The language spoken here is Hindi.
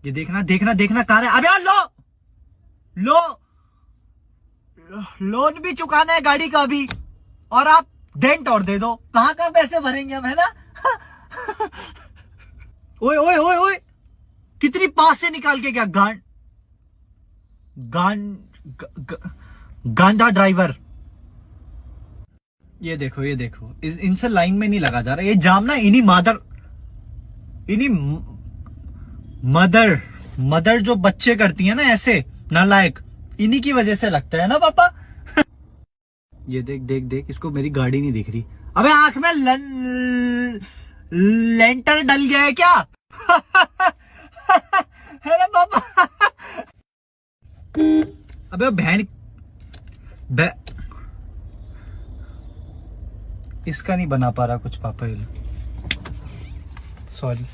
ये देखना देखना देखना कहाँ है। अबे यार लो लोन भी चुकाना है गाड़ी का भी, और आप डेंट और दे दो। कहाँ कहाँ पैसे भरेंगे हम, है ना। ओए ओए ओए ओए, कितनी पास से निकाल के क्या गांजा ड्राइवर। ये देखो इनसे लाइन में नहीं लगा जा रहा। ये जाम ना इन्हीं मदर जो बच्चे करती है ना ऐसे नालायक, इन्हीं की वजह से लगता है ना पापा। ये देख देख देख, इसको मेरी गाड़ी नहीं दिख रही। अबे आंख में लेंटर डल गया है क्या। है ना पापा। अबे इसका नहीं बना पा रहा कुछ पापा, ये सॉरी।